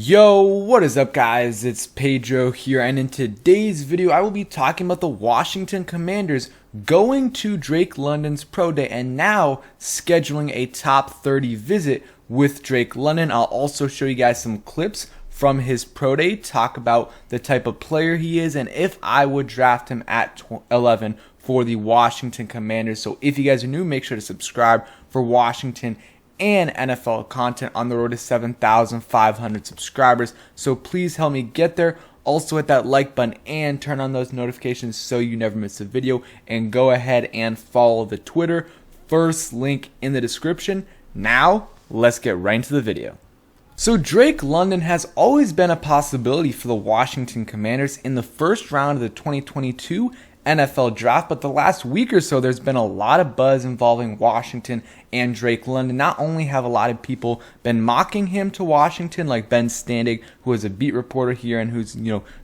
Yo, what is up guys? It's Pedro here, and in today's video I will be talking about the Washington Commanders going to Drake London's Pro Day and now scheduling a top 30 visit with Drake London. I'll also show you guys some clips from his Pro Day, talk about the type of player he is, and if I would draft him at 11 for the Washington Commanders. So if you guys are new, make sure to subscribe for Washington and NFL content on the road to 7,500 subscribers. So please help me get there. Also hit that like button and turn on those notifications so you never miss a video. And go ahead and follow the Twitter. First link in the description. Now, let's get right into the video. So Drake London has always been a possibility for the Washington Commanders in the first round of the 2022 NFL draft, but the last week or so there's been a lot of buzz involving Washington and Drake London. Not only have a lot of people been mocking him to Washington, like Ben Standig, who is a beat reporter here and who's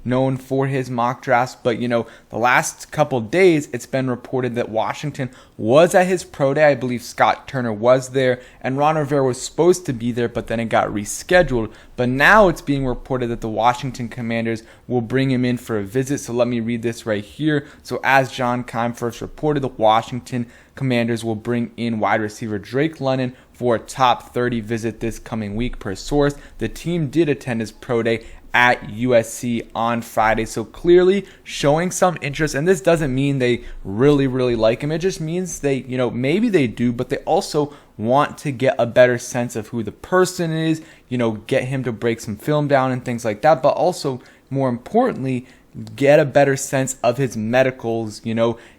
known for his mock drafts, but the last couple days it's been reported that Washington was at his pro day. I believe Scott Turner was there and Ron Rivera was supposed to be there, but then it got rescheduled. But now it's being reported that the Washington Commanders will bring him in for a visit. So let me read this right here. So as John Keim first reported, the Washington Commanders will bring in wide receiver Drake London for a top 30 visit this coming week per source. The team did attend his pro day at USC on Friday, so clearly showing some interest. And this doesn't mean they really like him. It just means they, maybe they do, but they also want to get a better sense of who the person is, get him to break some film down and things like that, but also more importantly, get a better sense of his medicals,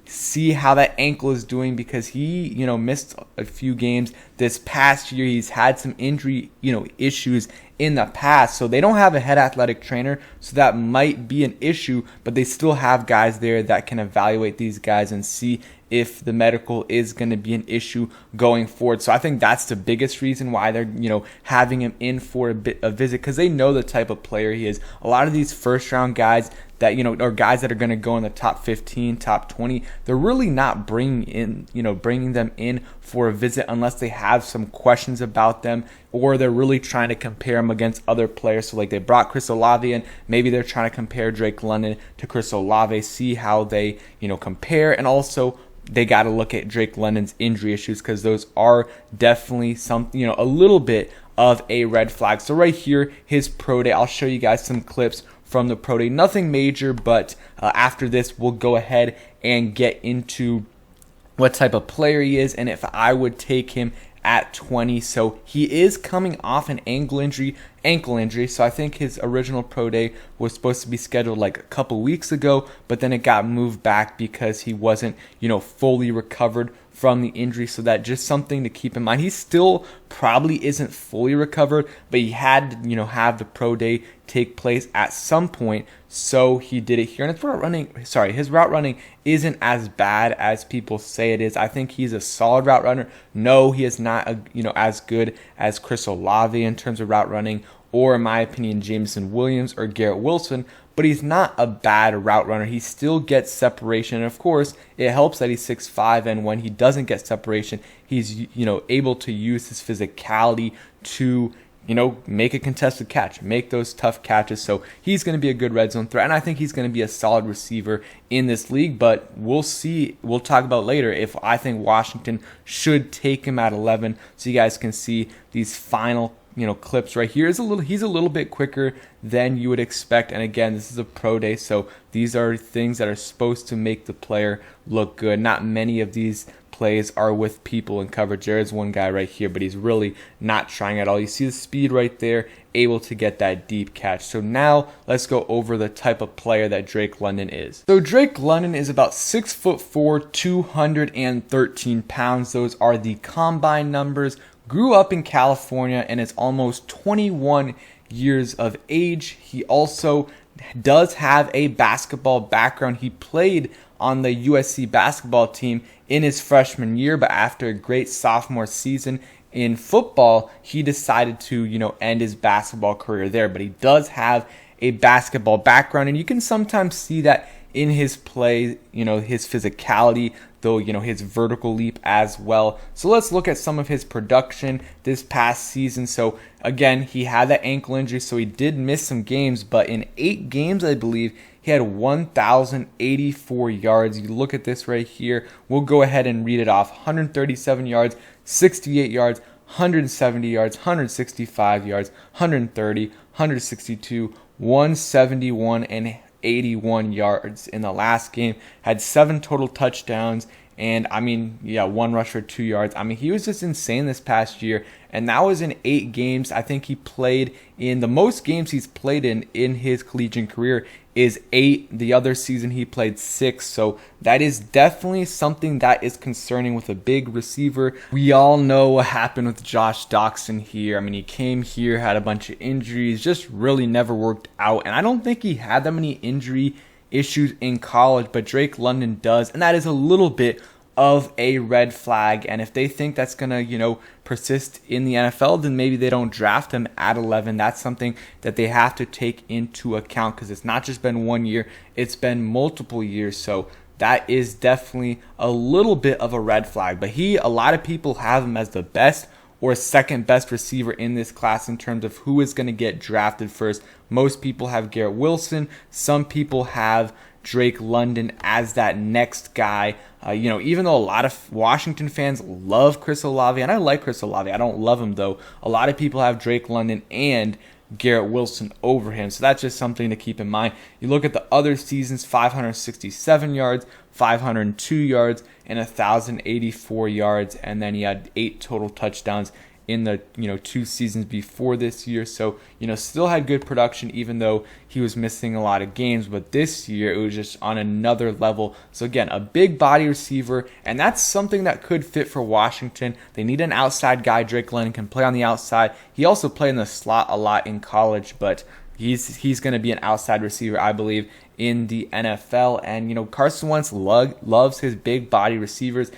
see how that ankle is doing, because he, missed a few games this past year. He's had some injury, issues in the past. So they don't have a head athletic trainer, so that might be an issue, but they still have guys there that can evaluate these guys and see if the medical is going to be an issue going forward. So I think that's the biggest reason why they're, having him in for a visit, because they know the type of player he is. A lot of these first round guys that, or guys that are going to go in the top 15, top 20, they're really not bringing them in for a visit unless they have some questions about them, or they're really trying to compare them against other players. So like they brought Chris Olave in, maybe they're trying to compare Drake London to Chris Olave, see how they, compare. And also they got to look at Drake London's injury issues, because those are definitely something, a little bit of a red flag. So right here, his pro day, I'll show you guys some clips from the pro day. Nothing major, but after this, we'll go ahead and get into what type of player he is and if I would take him at 20. So he is coming off an ankle injury. So I think his original pro day was supposed to be scheduled like a couple weeks ago, but then it got moved back because he wasn't, fully recovered from the injury. So that just something to keep in mind. He still probably isn't fully recovered, but he had to, have the pro day take place at some point. So he did it here. And his route running isn't as bad as people say it is. I think he's a solid route runner. No, he is not as good as Chris Olave in terms of route running, or in my opinion, Jameson Williams or Garrett Wilson, but he's not a bad route runner. He still gets separation, and of course, it helps that he's 6'5", and when he doesn't get separation, he's able to use his physicality to make a contested catch, make those tough catches. So he's going to be a good red zone threat, and I think he's going to be a solid receiver in this league. But we'll see. We'll talk about later if I think Washington should take him at 11. So you guys can see these final clips right here. He's a little bit quicker than you would expect. And again, this is a pro day, so these are things that are supposed to make the player look good. Not many of these plays are with people in coverage. There is one guy right here, but he's really not trying at all. You see the speed right there, able to get that deep catch. So now let's go over the type of player that Drake London is. So Drake London is about 6'4", 213 pounds. Those are the combine numbers. Grew up in California and is almost 21 years of age. He also does have a basketball background. He played on the USC basketball team in his freshman year, but after a great sophomore season in football, he decided to, end his basketball career there. But he does have a basketball background, and you can sometimes see that in his play, his physicality, though, his vertical leap as well. So let's look at some of his production this past season. So again, he had that ankle injury, so he did miss some games, but in 8 games, I believe, he had 1,084 yards. You look at this right here. We'll go ahead and read it off. 137 yards, 68 yards, 170 yards, 165 yards, 130, 162, 171, and 81 yards in the last game. Had 7 total touchdowns, and 1 rush for 2 yards. He was just insane this past year, and that was in 8 games. I think he played in the most games he's played in his collegiate career is 8. The other season he played 6. So that is definitely something that is concerning with a big receiver. We all know what happened with Josh Doctson here. He came here, had a bunch of injuries, just really never worked out. And I don't think he had that many injury issues in college, but Drake London does. And that is a little bit of a red flag, and if they think that's gonna persist in the NFL, then maybe they don't draft him at 11. That's something that they have to take into account, because it's not just been 1 year, it's been multiple years. So that is definitely a little bit of a red flag. But a lot of people have him as the best or second best receiver in this class in terms of who is going to get drafted first. Most people have Garrett Wilson. Some people have Drake London as that next guy. Even though a lot of Washington fans love Chris Olave, and I like Chris Olave, I don't love him though. A lot of people have Drake London and Garrett Wilson over him. So that's just something to keep in mind. You look at the other seasons: 567 yards, 502 yards, and 1,084 yards. And then he had 8 total touchdowns in the 2 seasons before this year. So still had good production, even though he was missing a lot of games. But this year it was just on another level. So again, a big body receiver, and that's something that could fit for Washington. They need an outside guy. Drake London can play on the outside. He also played in the slot a lot in college, but he's going to be an outside receiver, I believe, in the NFL. And Carson Wentz loves his big body receivers.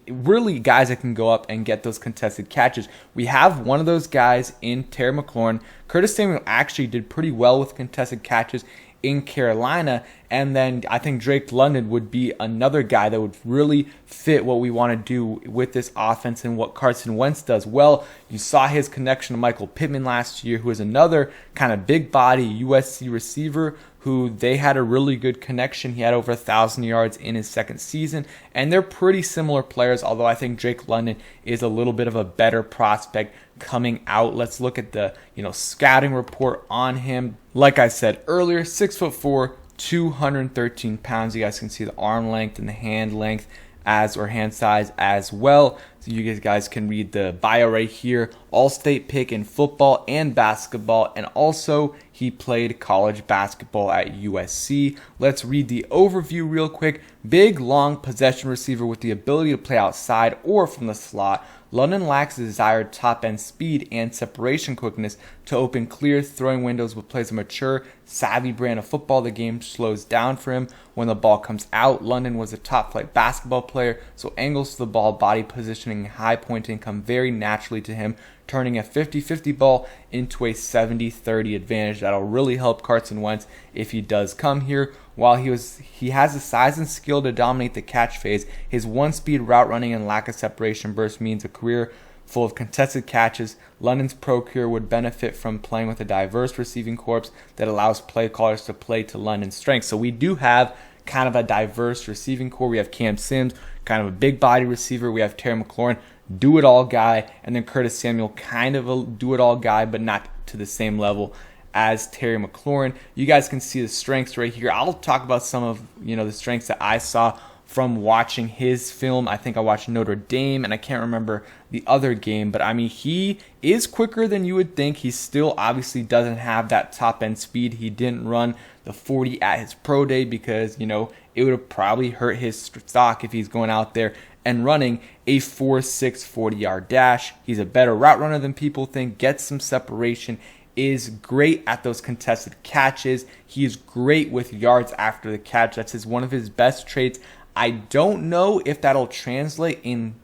Really guys that can go up and get those contested catches. We have one of those guys in Terry McLaurin. Curtis Samuel actually did pretty well with contested catches in Carolina, and then I think Drake London would be another guy that would really fit what we want to do with this offense and what Carson Wentz does well. You saw his connection to Michael Pittman last year, who is another kind of big body USC receiver who they had a really good connection. He had over 1,000 yards in his second season, and they're pretty similar players, although I think Drake London is a little bit of a better prospect coming out. Let's look at the scouting report on him. Like I said earlier, 6'4", 213 pounds. You guys can see the arm length and the hand length hand size as well. So you guys can read the bio right here. All-state pick in football and basketball, and also he played college basketball at USC. Let's read the overview real quick. Big, long possession receiver with the ability to play outside or from the slot. London lacks the desired top-end speed and separation quickness to open clear throwing windows, but plays a mature, savvy brand of football. The game slows down for him when the ball comes out. London was a top-flight basketball player, so angles to the ball, body positioning, and high pointing come very naturally to him, turning a 50-50 ball into a 70-30 advantage. That'll really help Carson Wentz if he does come here. While he has the size and skill to dominate the catch phase, his one-speed route running and lack of separation burst means a career full of contested catches. London's pro career would benefit from playing with a diverse receiving corps that allows play callers to play to London's strengths. So we do have kind of a diverse receiving corps. We have Cam Sims, kind of a big body receiver. We have Terry McLaurin, do-it-all guy, and then Curtis Samuel, kind of a do-it-all guy, but not to the same level as Terry McLaurin. You guys can see the strengths right here. I'll talk about some of the strengths that I saw from watching his film. I think I watched Notre Dame, and I can't remember the other game, but he is quicker than you would think. He still obviously doesn't have that top end speed. He didn't run the 40 at his pro day because it would have probably hurt his stock if he's going out there and running a 4.6 40-yard dash. He's a better route runner than people think, gets some separation, is great at those contested catches. He is great with yards after the catch. That's one of his best traits. I don't know if that'll translate in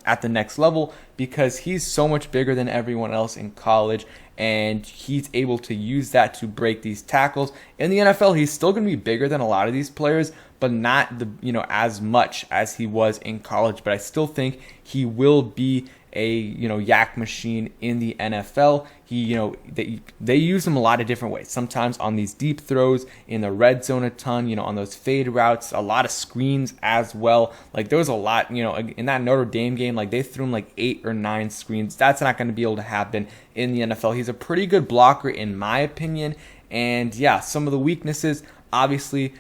at the next level, because he's so much bigger than everyone else in college, and he's able to use that to break these tackles. In the NFL, he's still going to be bigger than a lot of these players, but not as much as he was in college. But I still think he will be a yak machine in the NFL. They use him a lot of different ways. Sometimes on these deep throws, in the red zone a ton, on those fade routes, a lot of screens as well. Like, there was a lot, in that Notre Dame game, like they threw him like 8 or 9 screens. That's not going to be able to happen in the NFL. He's a pretty good blocker in my opinion. And yeah, some of the weaknesses, obviously,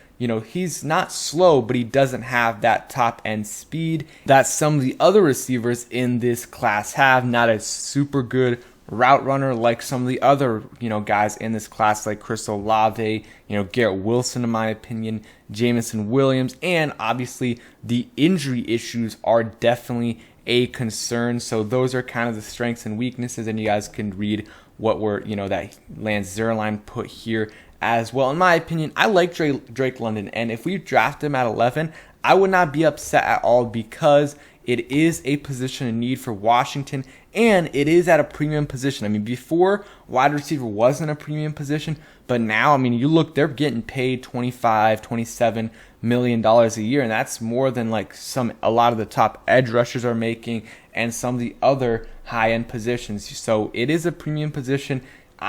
he's not slow, but he doesn't have that top end speed that some of the other receivers in this class have. Not a super good route runner like some of the other, guys in this class, like Chris Olave, Garrett Wilson, in my opinion, Jameson Williams, and obviously the injury issues are definitely a concern. So those are kind of the strengths and weaknesses, and you guys can read what were, that Lance Zierlein put here as well. In my opinion, I like Drake London, and if we draft him at 11, I would not be upset at all, because it is a position of need for Washington, and it is at a premium position. I mean, before, wide receiver wasn't a premium position, but now, I mean, you look, they're getting paid $25-27 million a year, and that's more than like a lot of the top edge rushers are making, and some of the other high-end positions. So it is a premium position.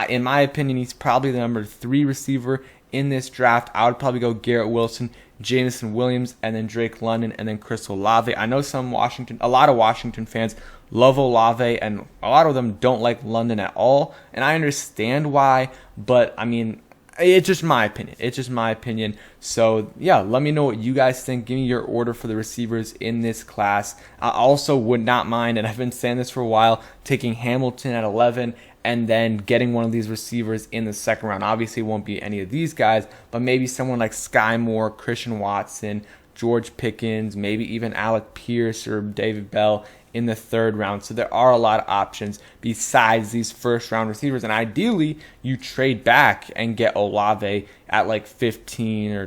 In my opinion, he's probably the number 3 receiver in this draft. I would probably go Garrett Wilson, Jameson Williams, and then Drake London, and then Chris Olave. I know a lot of Washington fans love Olave, and a lot of them don't like London at all, and I understand why, but I mean, it's just my opinion. So yeah, let me know what you guys think. Give me your order for the receivers in this class. I also would not mind, and I've been saying this for a while, taking Hamilton at 11 and then getting one of these receivers in the second round. Obviously, it won't be any of these guys, but maybe someone like Sky Moore, Christian Watson, George Pickens, maybe even Alec Pierce or David Bell in the third round. So there are a lot of options besides these first round receivers, and ideally you trade back and get Olave at like 15 or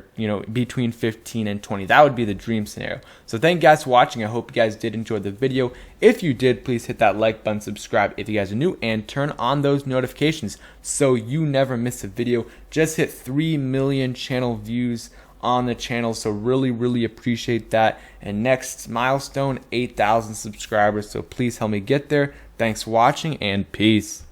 between 15 and 20. That would be the dream scenario. So thank you guys for watching. I hope you guys did enjoy the video. If you did, please hit that like button, subscribe if you guys are new, and turn on those notifications so you never miss a video. Just hit 3 million channel views on the channel, so really appreciate that. And next milestone, 8,000 subscribers, so please help me get there. Thanks for watching, and peace.